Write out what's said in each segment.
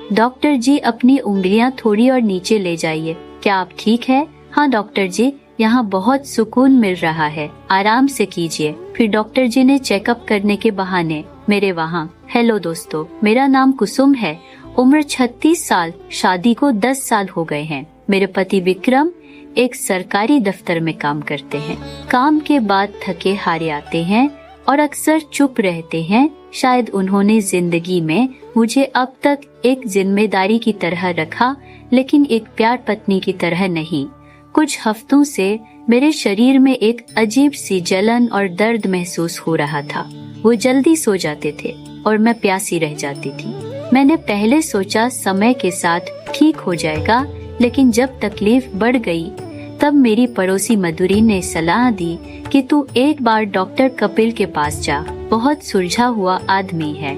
Doctor जी, अपनी उंगलियां थोड़ी और नीचे ले जाइए। क्या आप ठीक है? हाँ डॉक्टर जी, यहाँ बहुत सुकून मिल रहा है, आराम से कीजिए। फिर डॉक्टर जी ने चेकअप करने के बहाने मेरे वहाँ। हेलो दोस्तों, मेरा नाम कुसुम है, उम्र 36 साल, शादी को 10 साल हो गए हैं। मेरे पति विक्रम एक सरकारी दफ्तर में काम करते हैं। काम के बाद थके हारे आते हैं और अक्सर चुप रहते हैं। शायद उन्होंने जिंदगी में मुझे अब तक एक जिम्मेदारी की तरह रखा, लेकिन एक प्यार पत्नी की तरह नहीं। कुछ हफ्तों से मेरे शरीर में एक अजीब सी जलन और दर्द महसूस हो रहा था। वो जल्दी सो जाते थे और मैं प्यासी रह जाती थी। मैंने पहले सोचा समय के साथ ठीक हो जाएगा, लेकिन जब तकलीफ बढ़ गई तब मेरी पड़ोसी मधुरी ने सलाह दी कि तू एक बार डॉक्टर कपिल के पास जा, बहुत सुलझा हुआ आदमी है,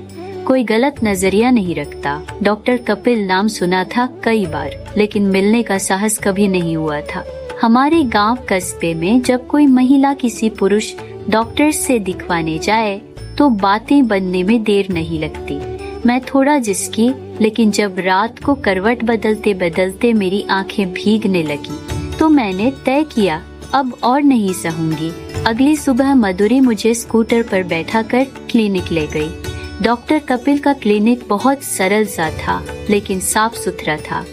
कोई गलत नजरिया नहीं रखता। डॉक्टर कपिल नाम सुना था कई बार, लेकिन मिलने का साहस कभी नहीं हुआ था। हमारे गांव कस्बे में जब कोई महिला किसी पुरुष डॉक्टर से दिखवाने जाए तो बातें बनने में देर नहीं लगती। मैं थोड़ा जिसकी, लेकिन जब रात को करवट बदलते बदलते मेरी आंखें भीगने लगी तो मैंने तय किया अब और नहीं सहूंगी। अगली सुबह मधुरी मुझे स्कूटर पर बैठाकर क्लिनिक ले गई। डॉक्टर कपिल का क्लिनिक बहुत सरल सा था, लेकिन साफ सुथरा था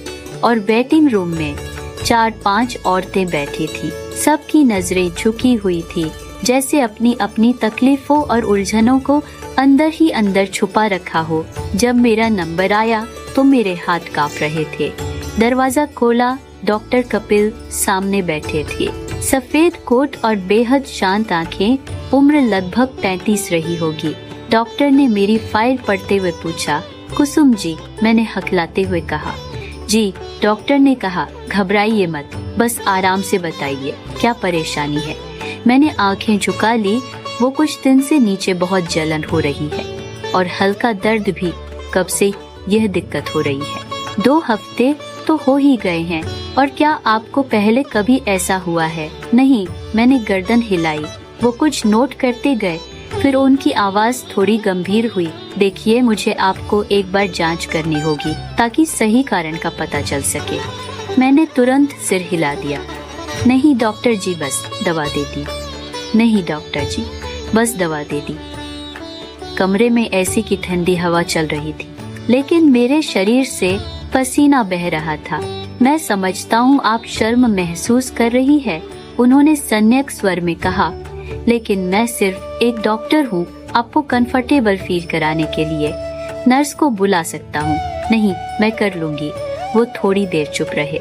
और वेटिंग रूम में 4-5 औरतें बैठी थी। सबकी नजरें झुकी हुई थी, जैसे अपनी अपनी तकलीफों और उलझनों को अंदर ही अंदर छुपा रखा हो। जब मेरा नंबर आया तो मेरे हाथ कांप रहे थे। दरवाजा खोला, डॉक्टर कपिल सामने बैठे थे। सफेद कोट और बेहद शांत आंखें, उम्र लगभग 35 रही होगी। डॉक्टर ने मेरी फाइल पढ़ते हुए पूछा, कुसुम जी? मैंने हकलाते हुए कहा, जी। डॉक्टर ने कहा, घबराइए मत, बस आराम से बताइए क्या परेशानी है। मैंने आंखें झुका ली। वो कुछ दिन से नीचे बहुत जलन हो रही है और हल्का दर्द भी। कब से यह दिक्कत हो रही है? 2 हफ्ते तो हो ही गए हैं। और क्या आपको पहले कभी ऐसा हुआ है? नहीं। मैंने गर्दन हिलाई। वो कुछ नोट करते गए, फिर उनकी आवाज थोड़ी गंभीर हुई। देखिए, मुझे आपको एक बार जांच करनी होगी ताकि सही कारण का पता चल सके। मैंने तुरंत सिर हिला दिया। नहीं डॉक्टर जी, बस दवा दे दी। नहीं डॉक्टर जी, बस दवा दे दी। कमरे में एसी की ठंडी हवा चल रही थी, लेकिन मेरे शरीर से पसीना बह रहा था। मैं समझता हूँ आप शर्म महसूस कर रही है, उन्होंने संयक स्वर में कहा, लेकिन मैं सिर्फ एक डॉक्टर हूँ, आपको कंफर्टेबल फील कराने के लिए नर्स को बुला सकता हूँ। नहीं, मैं कर लूंगी। वो थोड़ी देर चुप रहे,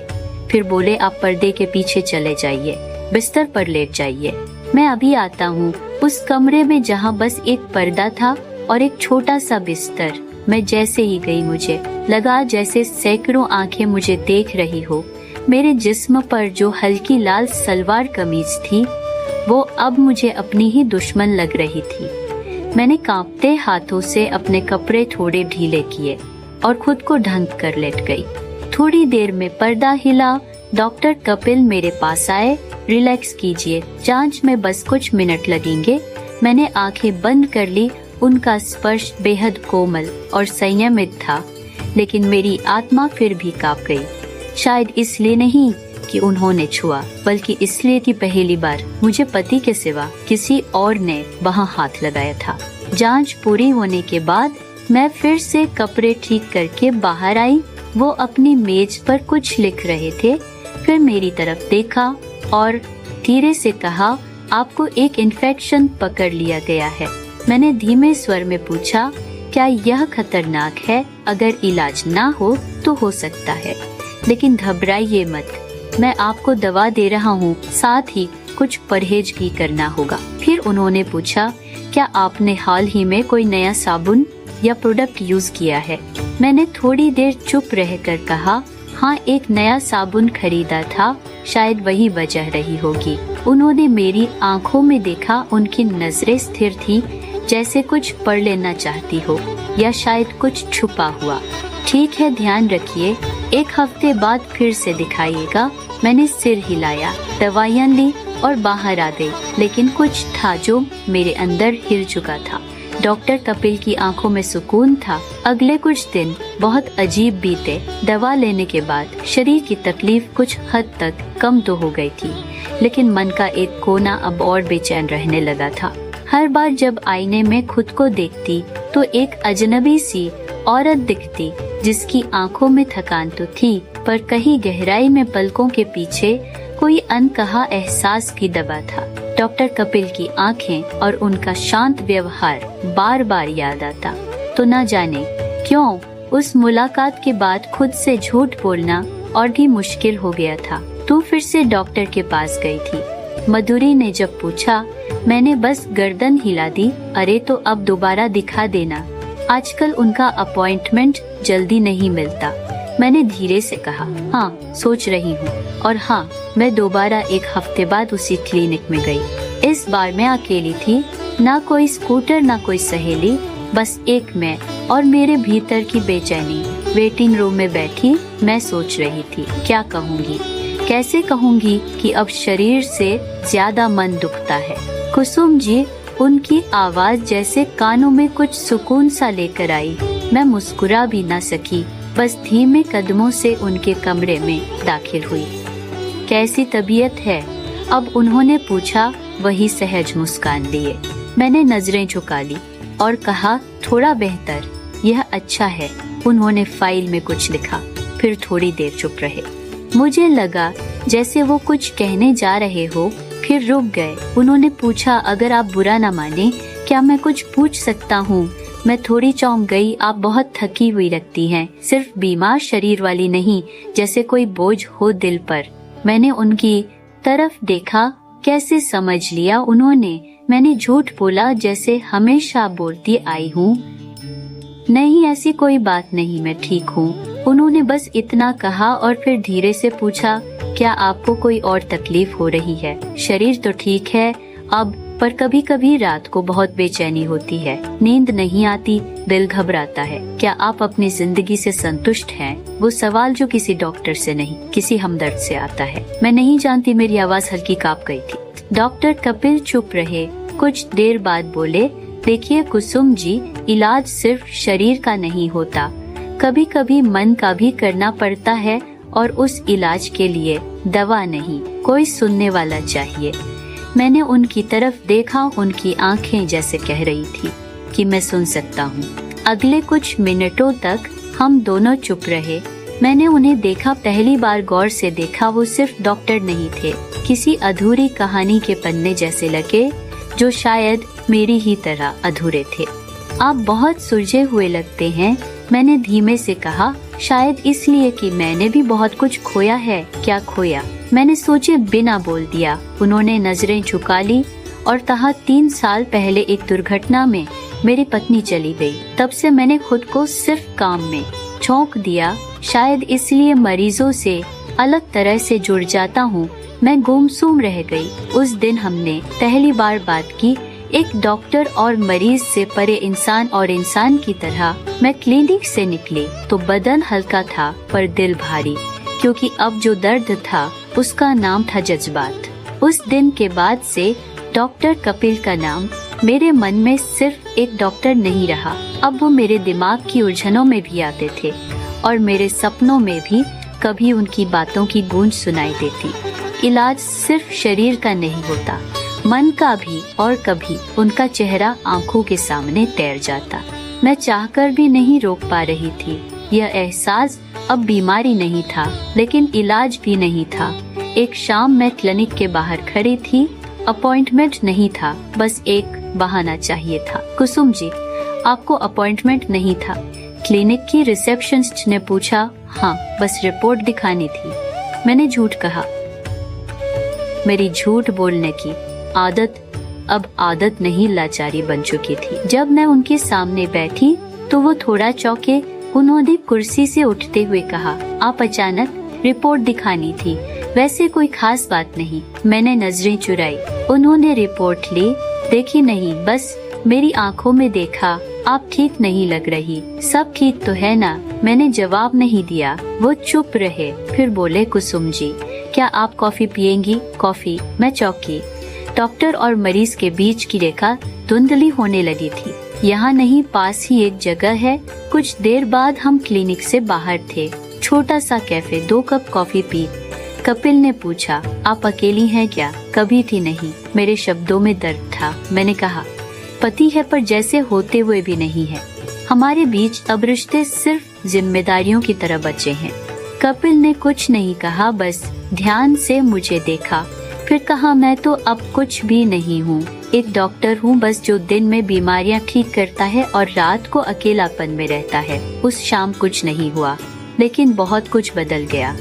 फिर बोले, आप पर्दे के पीछे चले जाइए, बिस्तर पर लेट जाइए, मैं अभी आता हूँ। उस कमरे में जहाँ बस एक पर्दा था और एक छोटा सा बिस्तर। मैं जैसे ही गई, मुझे लगा जैसे सैकड़ों आंखें मुझे देख रही हो। मेरे जिस्म पर जो हल्की लाल सलवार कमीज थी, वो अब मुझे अपनी ही दुश्मन लग रही थी। मैंने कांपते हाथों से अपने कपड़े थोड़े ढीले किए और खुद को ढंक कर लेट गई। थोड़ी देर में पर्दा हिला। डॉक्टर कपिल मेरे पास आए। रिलैक्स कीजिए, जांच में बस कुछ मिनट लगेंगे। मैंने आंखें बंद कर ली। उनका स्पर्श बेहद कोमल और संयमित था, लेकिन मेरी आत्मा फिर भी कांप गई। शायद इसलिए नहीं कि उन्होंने छुआ, बल्कि इसलिए कि पहली बार मुझे पति के सिवा किसी और ने वहां हाथ लगाया था। जांच पूरी होने के बाद मैं फिर से कपड़े ठीक करके बाहर आई। वो अपनी मेज पर कुछ लिख रहे थे, फिर मेरी तरफ देखा और धीरे से कहा, आपको एक इन्फेक्शन पकड़ लिया गया है। मैंने धीमे स्वर में पूछा, क्या यह खतरनाक है? अगर इलाज ना हो तो हो सकता है, लेकिन घबराइए मत, मैं आपको दवा दे रहा हूँ, साथ ही कुछ परहेज भी करना होगा। फिर उन्होंने पूछा, क्या आपने हाल ही में कोई नया साबुन या प्रोडक्ट यूज किया है? मैंने थोड़ी देर चुप रहकर कहा, हाँ, एक नया साबुन खरीदा था, शायद वही वजह रही होगी। उन्होंने मेरी आंखों में देखा। उनकी नजरें स्थिर थी, जैसे कुछ पढ़ लेना चाहती हो या शायद कुछ छुपा हुआ। ठीक है, ध्यान रखिए, 1 हफ्ते बाद फिर से दिखाइएगा। मैंने सिर हिलाया, दवाइयाँ ली और बाहर आ गई, लेकिन कुछ था जो मेरे अंदर हिल चुका था। डॉक्टर कपिल की आंखों में सुकून था। अगले कुछ दिन बहुत अजीब बीते। दवा लेने के बाद शरीर की तकलीफ कुछ हद तक कम तो हो गई थी, लेकिन मन का एक कोना अब और बेचैन रहने लगा था। हर बार जब आईने में खुद को देखती तो एक अजनबी सी औरत दिखती, जिसकी आंखों में थकान तो थी, पर कहीं गहराई में पलकों के पीछे कोई अनकहा एहसास की दबा था। डॉक्टर कपिल की आंखें और उनका शांत व्यवहार बार बार याद आता। तो ना जाने क्यों उस मुलाकात के बाद खुद से झूठ बोलना और भी मुश्किल हो गया था। तू फिर से डॉक्टर के पास गई थी? मधुरी ने जब पूछा, मैंने बस गर्दन हिला दी। अरे तो अब दोबारा दिखा देना, आजकल उनका अपॉइंटमेंट जल्दी नहीं मिलता। मैंने धीरे से कहा, हाँ सोच रही हूँ। और हाँ, मैं दोबारा एक हफ्ते बाद उसी क्लिनिक में गई। इस बार मैं अकेली थी, ना कोई स्कूटर ना कोई सहेली, बस एक मैं और मेरे भीतर की बेचैनी। वेटिंग रूम में बैठी मैं सोच रही थी, क्या कहूँगी, कैसे कहूँगी कि अब शरीर से ज्यादा मन दुखता है। कुसुम जी, उनकी आवाज जैसे कानों में कुछ सुकून सा लेकर आई। मैं मुस्कुरा भी ना सकी, बस धीमे कदमों से उनके कमरे में दाखिल हुई। कैसी तबीयत है? अब उन्होंने पूछा, वही सहज मुस्कान लिए। मैंने नजरें झुका ली और कहा, थोड़ा बेहतर, यह अच्छा है। उन्होंने फाइल में कुछ लिखा, फिर थोड़ी देर चुप रहे। मुझे लगा जैसे वो कुछ कहने जा रहे हो, फिर रुक गए। उन्होंने पूछा, अगर आप बुरा न माने, क्या मैं कुछ पूछ सकता हूँ? मैं थोड़ी चौंक गई। आप बहुत थकी हुई लगती हैं, सिर्फ बीमार शरीर वाली नहीं, जैसे कोई बोझ हो दिल पर। मैंने उनकी तरफ देखा, कैसे समझ लिया उन्होंने? मैंने झूठ बोला, जैसे हमेशा बोलती आई हूँ। नहीं, ऐसी कोई बात नहीं, मैं ठीक हूँ। उन्होंने बस इतना कहा और फिर धीरे से पूछा, क्या आपको कोई और तकलीफ हो रही है? शरीर तो ठीक है अब, पर कभी कभी रात को बहुत बेचैनी होती है, नींद नहीं आती, दिल घबराता है। क्या आप अपनी जिंदगी से संतुष्ट हैं? वो सवाल जो किसी डॉक्टर से नहीं, किसी हमदर्द से आता है। मैं नहीं जानती, मेरी आवाज हल्की कांप गई थी। डॉक्टर कपिल चुप रहे। कुछ देर बाद बोले, देखिए कुसुम जी, इलाज सिर्फ शरीर का नहीं होता, कभी कभी मन का भी करना पड़ता है, और उस इलाज के लिए दवा नहीं, कोई सुनने वाला चाहिए। मैंने उनकी तरफ देखा, उनकी आंखें जैसे कह रही थी कि मैं सुन सकता हूँ। अगले कुछ मिनटों तक हम दोनों चुप रहे। मैंने उन्हें देखा, पहली बार गौर से देखा। वो सिर्फ डॉक्टर नहीं थे, किसी अधूरी कहानी के पन्ने जैसे लगे, जो शायद मेरी ही तरह अधूरे थे। आप बहुत सुलझे हुए लगते हैं, मैंने धीमे से कहा, शायद इसलिए कि मैंने भी बहुत कुछ खोया है। क्या खोया? मैंने सोचे बिना बोल दिया। उन्होंने नजरें झुका ली और कहा, 3 साल पहले एक दुर्घटना में मेरी पत्नी चली गई। तब से मैंने खुद को सिर्फ काम में झोंक दिया। शायद इसलिए मरीजों से अलग तरह से जुड़ जाता हूँ। मैं गुमसुम रह गई। उस दिन हमने पहली बार बात की, एक डॉक्टर और मरीज से परे, इंसान और इंसान की तरह। मैं क्लिनिक से निकली तो बदन हल्का था पर दिल भारी, क्योंकि अब जो दर्द था उसका नाम था जज्बात। उस दिन के बाद से डॉक्टर कपिल का नाम मेरे मन में सिर्फ एक डॉक्टर नहीं रहा, अब वो मेरे दिमाग की उलझनों में भी आते थे और मेरे सपनों में भी कभी उनकी बातों की गूंज सुनाई देती। इलाज सिर्फ शरीर का नहीं होता, मन का भी, और कभी उनका चेहरा आंखों के सामने तैर जाता। मैं चाहकर भी नहीं रोक पा रही थी। यह एहसास अब बीमारी नहीं था, लेकिन इलाज भी नहीं था। एक शाम मैं क्लिनिक के बाहर खड़ी थी। अपॉइंटमेंट नहीं था, बस एक बहाना चाहिए था। कुसुम जी, आपको अपॉइंटमेंट नहीं था? क्लिनिक की रिसेप्शनिस्ट ने पूछा। हाँ, बस रिपोर्ट दिखानी थी। मैंने झूठ कहा। मेरी झूठ बोलने की आदत अब आदत नहीं, लाचारी बन चुकी थी। जब मैं उनके सामने बैठी तो वो थोड़ा चौंके। उन्होंने कुर्सी से उठते हुए कहा, आप अचानक रिपोर्ट दिखानी थी? वैसे कोई खास बात नहीं। मैंने नजरें चुराई। उन्होंने रिपोर्ट ली। देखी नहीं, बस मेरी आंखों में देखा। आप ठीक नहीं लग रही। सब ठीक तो है ना? मैंने जवाब नहीं दिया। वो चुप रहे, फिर बोले, कुसुम जी, क्या आप कॉफी पियेंगी? कॉफी? मैं चौंकी। डॉक्टर और मरीज के बीच की रेखा धुंधली होने लगी थी। यहाँ नहीं, पास ही एक जगह है। कुछ देर बाद हम क्लिनिक से बाहर थे। छोटा सा cafe, 2 cup coffee P. Kapil ने पूछा, आप अकेली हैं क्या? कभी थी नहीं। मेरे शब्दों में दर्द था। मैंने कहा, पति है पर जैसे होते हुए भी नहीं है। हमारे बीच अब रिश्ते सिर्फ जिम्मेदारियों की तरह बचे हैं। कपिल ने कुछ नहीं कहा, बस ध्यान से मुझे देखा। फिर कहा, मैं तो अब कुछ भी नहीं हूँ, एक डॉक्टर हूँ बस, जो दिन में बीमारियाँ ठीक करता है और रात को अकेलापन में रहता है। उस शाम कुछ नहीं हुआ, लेकिन बहुत कुछ बदल गया।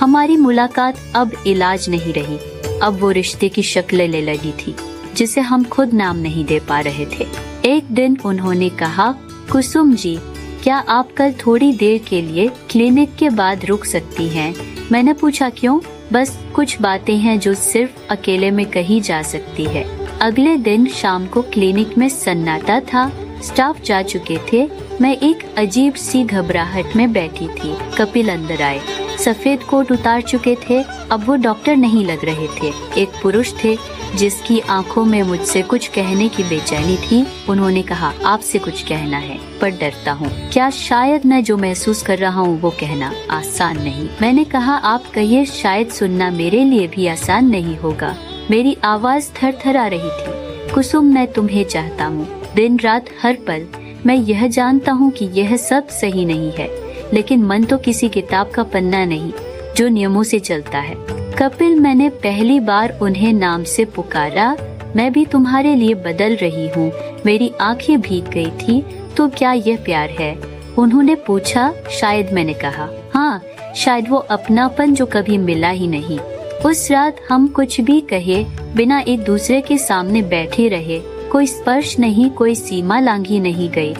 हमारी मुलाकात अब इलाज नहीं रही, अब वो रिश्ते की शक्ल लेने लगी थी, जिसे हम खुद नाम नहीं दे पा रहे थे। एक दिन उन्होंने कहा, कुसुम जी, क्या आप कल थोड़ी देर के लिए क्लिनिक के बाद रुक सकती हैं? मैंने पूछा, क्यों? बस कुछ बातें हैं जो सिर्फ अकेले में कही जा सकती है। अगले दिन शाम को क्लिनिक में सन्नाटा था, स्टाफ जा चुके थे। मैं एक अजीब सी घबराहट में बैठी थी। कपिल अंदर आए, सफेद कोट उतार चुके थे। अब वो डॉक्टर नहीं लग रहे थे, एक पुरुष थे जिसकी आंखों में मुझसे कुछ कहने की बेचैनी थी। उन्होंने कहा, आपसे कुछ कहना है पर डरता हूँ। क्या शायद मैं जो महसूस कर रहा हूँ वो कहना आसान नहीं। मैंने कहा, आप कहिए, शायद सुनना मेरे लिए भी आसान नहीं होगा। मेरी आवाज थरथरा रही थी। कुसुम, मैं तुम्हें चाहता हूँ, दिन रात हर पल। मैं यह जानता हूँ कि यह सब सही नहीं है, लेकिन मन तो किसी किताब का पन्ना नहीं जो नियमों से चलता है। कपिल, मैंने पहली बार उन्हें नाम से पुकारा। मैं भी तुम्हारे लिए बदल रही हूँ। मेरी आंखें भीग गई थी। तो क्या यह प्यार है? उन्होंने पूछा। शायद, मैंने कहा। हाँ, शायद वो अपनापन जो कभी मिला ही नहीं। उस रात हम कुछ भी कहे बिना एक दूसरे के सामने बैठे रहे। कोई स्पर्श नहीं, कोई सीमा लांघी नहीं गई।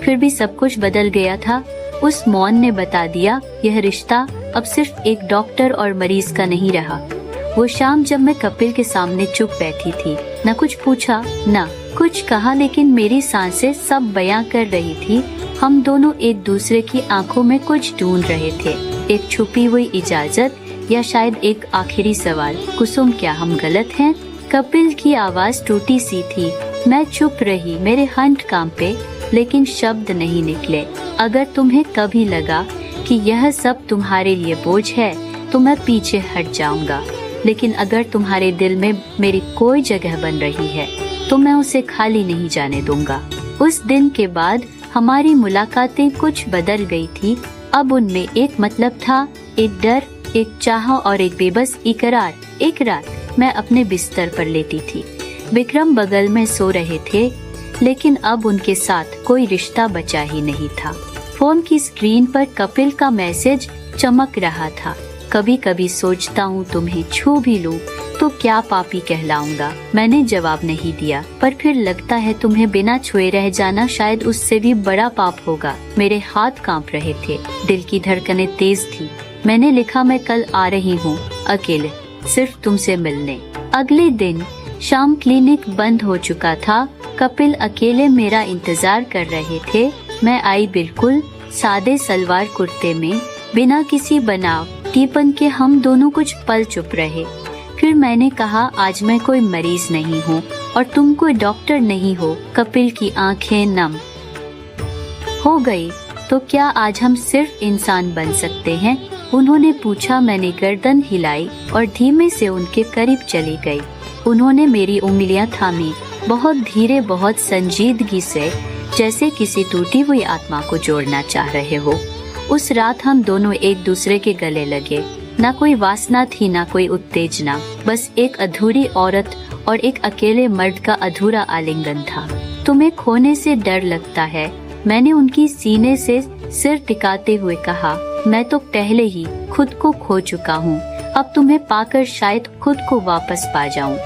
फिर भी सब कुछ बदल गया था। उस मौन ने बता दिया, यह रिश्ता अब सिर्फ एक डॉक्टर और मरीज का नहीं रहा। वो शाम जब मैं कपिल के सामने चुप बैठी थी, न कुछ पूछा न कुछ कहा, लेकिन मेरी सांसें सब बयां कर रही थी। हम दोनों एक दूसरे की आंखों में कुछ ढूंढ रहे थे, एक छुपी हुई इजाजत या शायद एक आखिरी सवाल, कुसुम, क्या हम गलत हैं? कपिल की आवाज टूटी सी थी। मैं चुप रही, मेरे हाथ कांपे, लेकिन शब्द नहीं निकले। अगर तुम्हें कभी लगा कि यह सब तुम्हारे लिए बोझ है तो मैं पीछे हट जाऊंगा, लेकिन अगर तुम्हारे दिल में मेरी कोई जगह बन रही है तो मैं उसे खाली नहीं जाने दूंगा। उस दिन के बाद हमारी मुलाकातें कुछ बदल गई थी। अब उनमें एक मतलब था, एक डर, एक चाह और एक बेबस इकरार। एक रात मैं अपने बिस्तर पर लेटी थी। विक्रम बगल में सो रहे थे, लेकिन अब उनके साथ कोई रिश्ता बचा ही नहीं था। फोन की स्क्रीन पर कपिल का मैसेज चमक रहा था। कभी कभी सोचता हूँ तुम्हें छू भी लूं तो क्या पापी कहलाऊंगा। मैंने जवाब नहीं दिया, पर फिर लगता है तुम्हें बिना छुए रह जाना शायद उससे भी बड़ा पाप होगा। मेरे हाथ कांप रहे थे, दिल की धड़कनें तेज थी। मैंने लिखा, मैं कल आ रही हूँ, अकेले, सिर्फ तुमसे मिलने। अगले दिन शाम क्लिनिक बंद हो चुका था। कपिल अकेले मेरा इंतजार कर रहे थे। मैं आई बिल्कुल सादे सलवार कुर्ते में, बिना किसी बनावटीपन के। हम दोनों कुछ पल चुप रहे। फिर मैंने कहा, आज मैं कोई मरीज नहीं हूँ और तुम कोई डॉक्टर नहीं हो। कपिल की आंखें नम हो गई। तो क्या आज हम सिर्फ इंसान बन सकते हैं? उन्होंने पूछा। मैंने गर्दन हिलाई और धीमे से उनके करीब चली गई। उन्होंने मेरी उंगलियां थामी, बहुत धीरे, बहुत संजीदगी से, जैसे किसी टूटी हुई आत्मा को जोड़ना चाह रहे हो। उस रात हम दोनों एक दूसरे के गले लगे। ना कोई वासना थी, ना कोई उत्तेजना, बस एक अधूरी औरत और एक अकेले मर्द का अधूरा आलिंगन था। तुम्हें खोने से डर लगता है? मैंने उनकी सीने से सिर टिकाते हुए कहा, मैं तो पहले ही खुद को खो चुका हूँ। अब तुम्हें पाकर शायद खुद को वापस पा जाऊँ।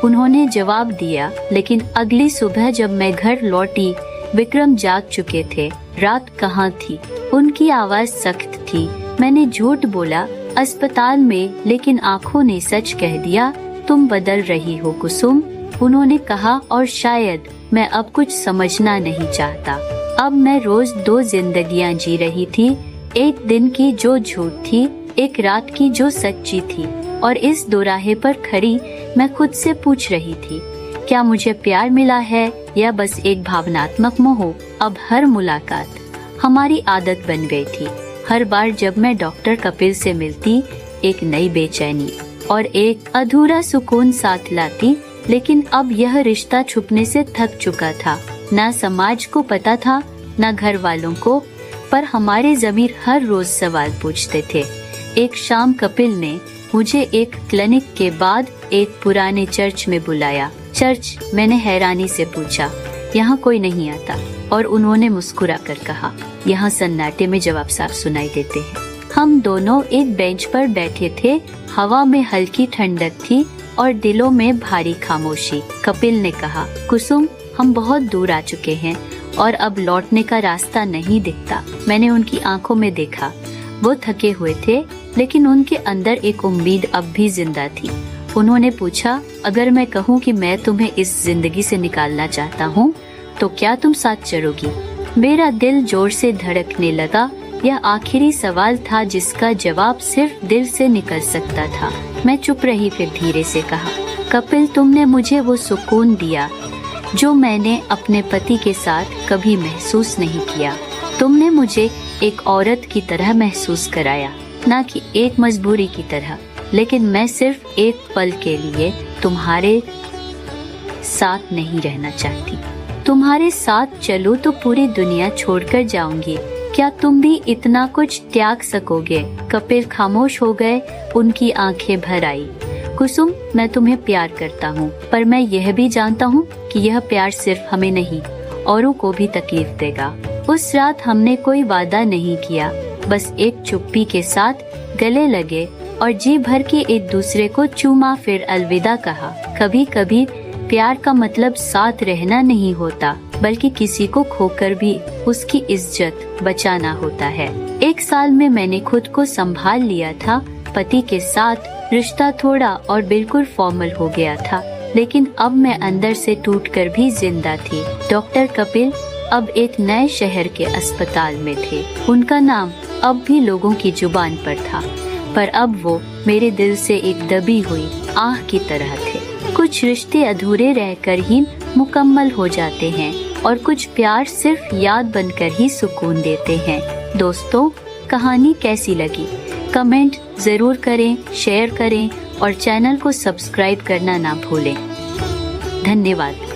उन्होंने जवाब दिया, लेकिन अगली सुबह जब मैं घर लौटी, विक्रम जाग चुके थे। रात कहाँ थी? उनकी आवाज सख्त थी। मैंने झूठ बोला, अस्पताल में, लेकिन आंखों ने सच कह दिया। तुम बदल रही हो कुसुम, उन्होंने कहा, और शायद मैं अब कुछ समझना नहीं चाहता। अब मैं रोज 2 जिंदगियां जी रही थी, एक दिन की जो झूठ थी, एक रात की जो सच्ची थी। और इस दोराहे पर खड़ी मैं खुद से पूछ रही थी, क्या मुझे प्यार मिला है या बस एक भावनात्मक मोह? अब हर मुलाकात हमारी आदत बन गई थी। हर बार जब मैं डॉक्टर कपिल से मिलती, एक नई बेचैनी और एक अधूरा सुकून साथ लाती। लेकिन अब यह रिश्ता छुपने से थक चुका था। ना समाज को पता था, ना घर वालों को, पर हमारे ज़मीर हर रोज सवाल पूछते थे। एक शाम कपिल ने मुझे एक क्लिनिक के बाद एक पुराने चर्च में बुलाया। चर्च, मैंने हैरानी से पूछा, यहाँ कोई नहीं आता? और उन्होंने मुस्कुरा कर कहा, यहाँ सन्नाटे में जवाब साफ सुनाई देते हैं। हम दोनों एक बेंच पर बैठे थे। हवा में हल्की ठंडक थी और दिलों में भारी खामोशी। कपिल ने कहा, कुसुम, हम बहुत दूर आ चुके हैं और अब लौटने का रास्ता नहीं दिखता। मैंने उनकी आंखों में देखा। वो थके हुए थे, लेकिन उनके अंदर एक उम्मीद अब भी जिंदा थी। उन्होंने पूछा, अगर मैं कहूँ कि मैं तुम्हें इस जिंदगी से निकालना चाहता हूँ, तो क्या तुम साथ चलोगी? मेरा दिल जोर से धड़कने लगा। यह आखिरी सवाल था जिसका जवाब सिर्फ दिल से निकल सकता था। मैं चुप रही, फिर धीरे से कहा, कपिल, तुमने मुझे वो सुकून दिया जो मैंने अपने पति के साथ कभी महसूस नहीं किया। तुमने मुझे एक औरत की तरह महसूस कराया, ना कि एक मजबूरी की तरह। लेकिन मैं सिर्फ एक पल के लिए तुम्हारे साथ नहीं रहना चाहती। तुम्हारे साथ चलो तो पूरी दुनिया छोड़कर जाऊंगी। क्या तुम भी इतना कुछ त्याग सकोगे? कपिल खामोश हो गए। उनकी आंखें भर आई। कुसुम, मैं तुम्हें प्यार करता हूँ, पर मैं यह भी जानता हूँ कि यह प्यार सिर्फ हमें नहीं, औरों को भी तकलीफ देगा। उस रात हमने कोई वादा नहीं किया, बस एक चुप्पी के साथ गले लगे और जी भर के एक दूसरे को चूमा, फिर अलविदा कहा। कभी कभी प्यार का मतलब साथ रहना नहीं होता, बल्कि किसी को खोकर भी उसकी इज्जत बचाना होता है। 1 साल में मैंने खुद को संभाल लिया था। पति के साथ रिश्ता थोड़ा और बिल्कुल फॉर्मल हो गया था, लेकिन अब मैं अंदर से टूटकर भी जिंदा थी। डॉक्टर कपिल अब एक नए शहर के अस्पताल में थे। उनका नाम अब भी लोगों की जुबान पर था, पर अब वो मेरे दिल से एक दबी हुई आह की तरह थे। कुछ रिश्ते अधूरे रहकर ही मुकम्मल हो जाते हैं और कुछ प्यार सिर्फ याद बनकर ही सुकून देते हैं। दोस्तों, कहानी कैसी लगी? कमेंट जरूर करें, शेयर करें और चैनल को सब्सक्राइब करना ना भूलें। धन्यवाद।